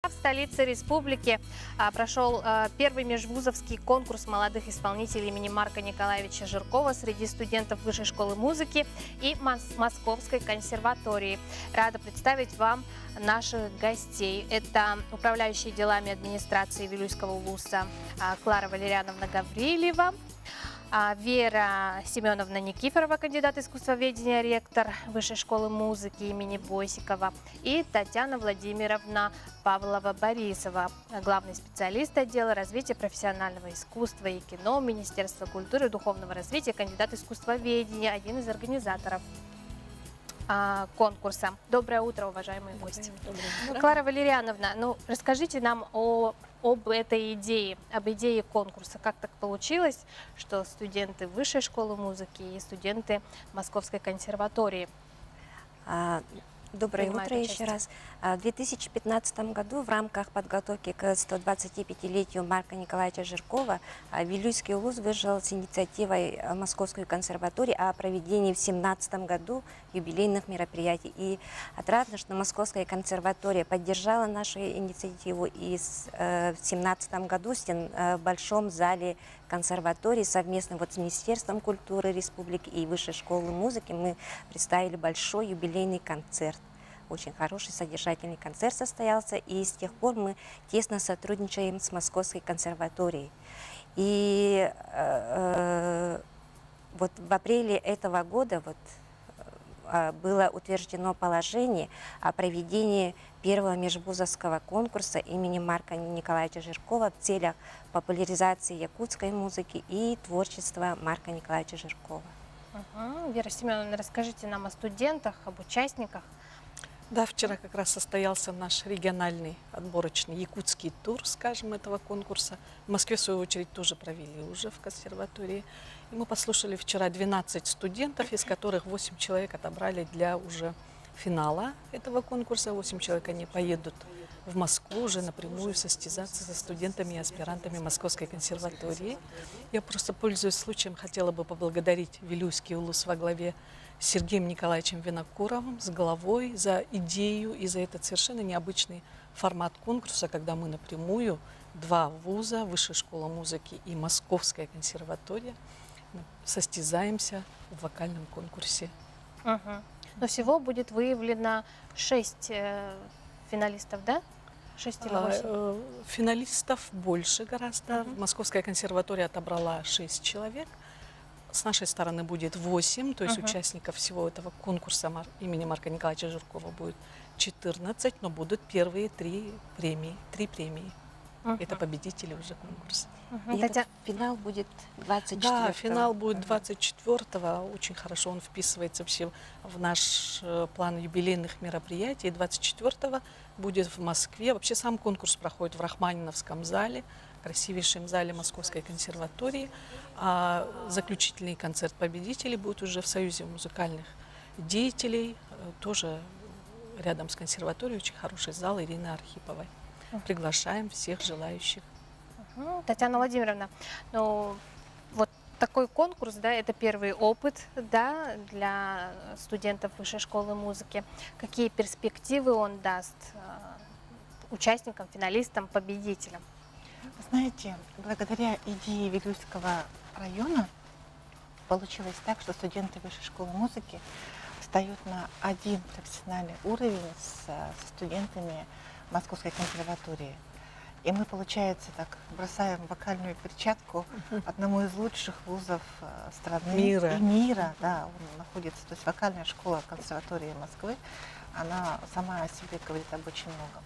В столице республики прошел первый межвузовский конкурс молодых исполнителей имени Марка Николаевича Жиркова среди студентов Высшей школы музыки и Московской консерватории. Рада представить вам наших гостей. Это управляющий делами администрации Вилюйского улуса Клара Валерьяновна Гаврилева, Вера Семеновна Никифорова, кандидат искусствоведения, ректор Высшей школы музыки имени Бойсикова, и Татьяна Владимировна Павлова-Борисова, главный специалист отдела развития профессионального искусства и кино Министерства культуры и духовного развития, кандидат искусствоведения, один из организаторов конкурса. Доброе утро, уважаемые гости. Клара Валерьяновна, расскажите нам об этой идее, об идее конкурса. Как так получилось, что студенты Высшей школы музыки и студенты Московской консерватории? Доброе утро еще раз. В 2015 году в рамках подготовки к 125-летию Марка Николаевича Жиркова Вилюйский улус вышел с инициативой Московской консерватории о проведении в 2017 году юбилейных мероприятий. И отрадно, что Московская консерватория поддержала нашу инициативу, и в 2017 году в Большом зале консерватории совместно с Министерством культуры республики и Высшей школы музыки мы представили большой юбилейный концерт. Очень хороший, содержательный концерт состоялся, и с тех пор мы тесно сотрудничаем с Московской консерваторией. И вот в апреле этого года было утверждено положение о проведении первого межвузовского конкурса имени Марка Николаевича Жиркова в целях популяризации якутской музыки и творчества Марка Николаевича Жиркова. Вера Семеновна, расскажите нам о студентах, об участниках. Да, вчера как раз состоялся наш региональный отборочный якутский тур, скажем, этого конкурса. В Москве, в свою очередь, тоже провели уже в консерватории. И мы послушали вчера 12 студентов, из которых 8 человек отобрали для уже финала этого конкурса. 8 человек, они поедут в Москву уже напрямую состязаться со студентами и аспирантами Московской консерватории. Я просто, пользуясь случаем, хотела бы поблагодарить Вилюйский улус во главе с Сергеем Николаевичем Винокуровым, с головой, за идею и за этот совершенно необычный формат конкурса, когда мы напрямую, два вуза, Высшая школа музыки и Московская консерватория, состязаемся в вокальном конкурсе. Но всего будет выявлено 6 финалистов, да? 6 или 8? Финалистов больше гораздо. Московская консерватория отобрала 6 человек. С нашей стороны будет 8, то есть участников всего этого конкурса имени Марка Николаевича Жиркова будет 14, но будут первые 3 премии. 3 премии. Это победители уже конкурса. Финал будет 24-го. Да, финал будет 24-го. Очень хорошо он вписывается все в наш план юбилейных мероприятий. 24-го будет в Москве. Вообще сам конкурс проходит в Рахманиновском зале, красивейшем зале Московской консерватории. А заключительный концерт победителей будет уже в Союзе музыкальных деятелей, тоже рядом с консерваторией, очень хороший зал Ирины Архиповой. Приглашаем всех желающих. Татьяна Владимировна, вот такой конкурс, да, это первый опыт, да, для студентов Высшей школы музыки. Какие перспективы он даст участникам, финалистам, победителям? Знаете, благодаря идее Вилюйского района получилось так, что студенты Высшей школы музыки встают на один профессиональный уровень со студентами Московской консерватории. И мы, получается, так бросаем вокальную перчатку одному из лучших вузов страны мира. И мира. Да, он находится, то есть вокальная школа консерватории Москвы, она сама о себе говорит об очень многом.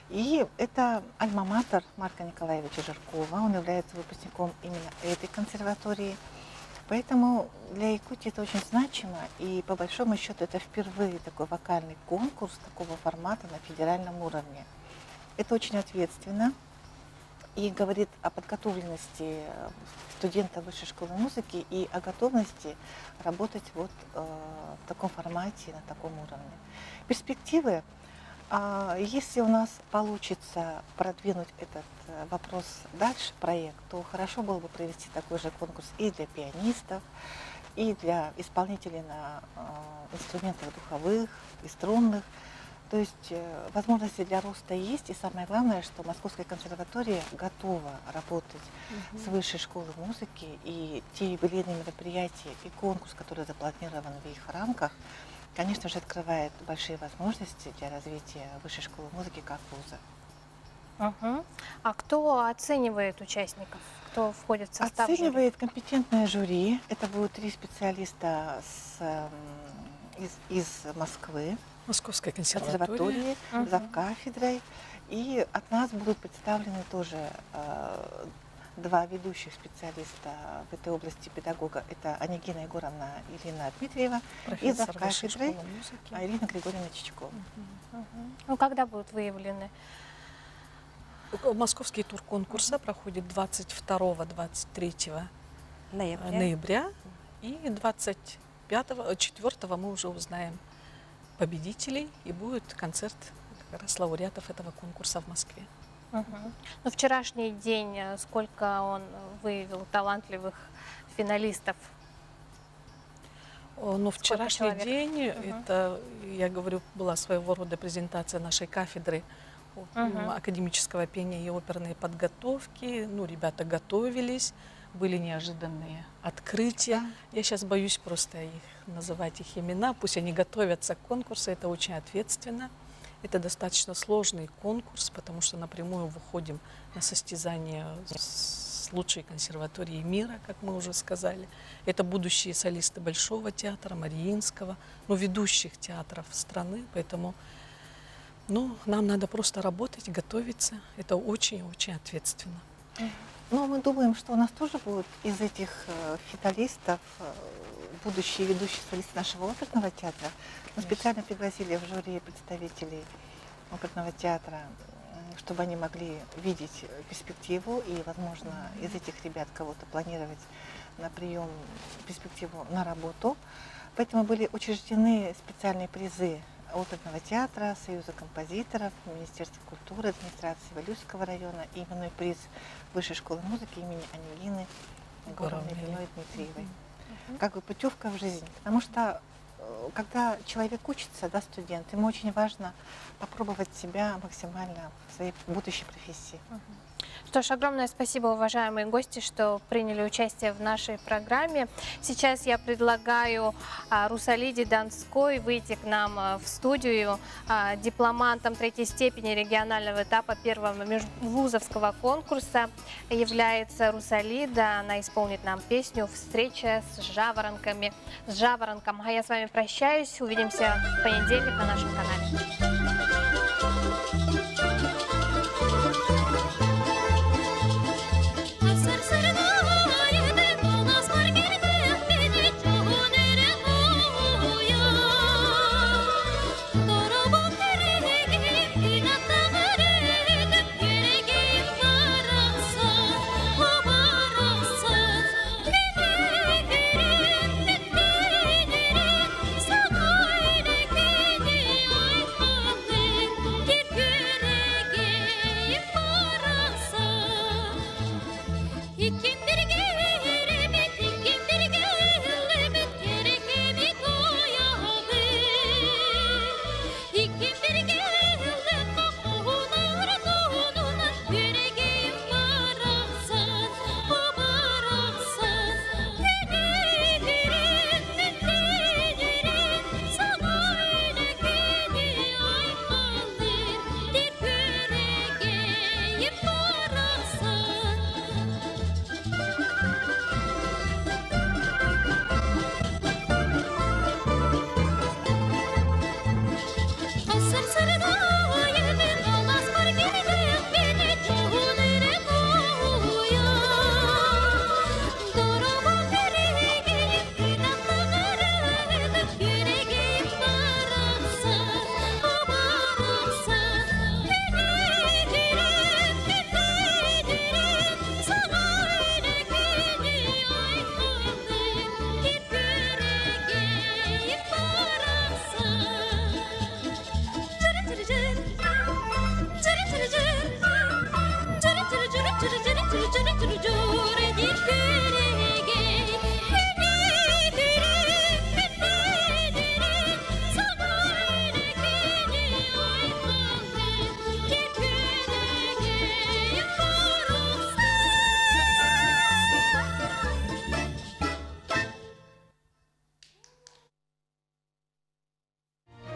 И это альма-матер Марка Николаевича Жиркова, он является выпускником именно этой консерватории. Поэтому для Якутии это очень значимо, и по большому счету это впервые такой вокальный конкурс такого формата на федеральном уровне. Это очень ответственно и говорит о подготовленности студента Высшей школы музыки и о готовности работать вот в таком формате, на таком уровне. Перспективы. Если у нас получится продвинуть этот вопрос дальше, проект, то хорошо было бы провести такой же конкурс и для пианистов, и для исполнителей на инструментах духовых и струнных. То есть возможности для роста есть, и самое главное, что Московская консерватория готова работать с Высшей школой музыки, и те юбилейные мероприятия и конкурс, который запланирован в их рамках, конечно же, открывает большие возможности для развития Высшей школы музыки как вуза. Мгм. А кто оценивает участников? Кто входит в состав жюри? Оценивает компетентное жюри. Это будут 3 специалиста из Москвы, Московская консерватории, Мгм. завкафедрой. И от нас будут представлены тоже 2 ведущих специалиста в этой области педагога. Это Онегина Егоровна Ирина Дмитриева и Профессор Высшей завкафедрой школы музыки. Ирина Григорьевна Чичкова. Мгм. Ну, когда будут выявлены? Московский тур конкурса проходит 22-23 Ноября. ноября, и 25-4 мы уже узнаем победителей, и будет концерт как раз лауреатов этого конкурса в Москве. Мгм. Ну, вчерашний день, сколько он выявил талантливых финалистов? Но вчерашний человек? день, Мгм. это, я говорю, была своего рода презентация нашей кафедры Мгм. академического пения и оперной подготовки. Ну, ребята готовились, были неожиданные открытия. Я сейчас боюсь просто их называть их имена. Пусть они готовятся к конкурсу, это очень ответственно. Это достаточно сложный конкурс, потому что напрямую выходим на состязание с лучшей консерваторией мира, как мы уже сказали. Это будущие солисты Большого театра, Мариинского, ну, ведущих театров страны, поэтому нам надо просто работать, готовиться. Это очень-очень ответственно. Но мы думаем, что у нас тоже будут из этих финалистов будущие ведущие солисты нашего оперного театра. Мы специально пригласили в жюри представителей оперного театра, чтобы они могли видеть перспективу и, возможно, из этих ребят кого-то планировать на прием, перспективу на работу. Поэтому были учреждены специальные призы оперного театра, Союза композиторов, Министерства культуры, администрации Валюйского района и именной приз Высшей школы музыки имени Онегины Егоровны Дмитриевой. Как бы путевка в жизнь. Потому что когда человек учится, да, студент, ему очень важно попробовать себя максимально в своей будущей профессии. Что ж, огромное спасибо, уважаемые гости, что приняли участие в нашей программе. Сейчас я предлагаю Русалиде Донской выйти к нам в студию. Дипломантом 3-й степени регионального этапа 1-го межвузовского конкурса является Русалида. Она исполнит нам песню «Встреча с жаворонками». С жаворонком. А я с вами прощаюсь. Увидимся в понедельник на нашем канале.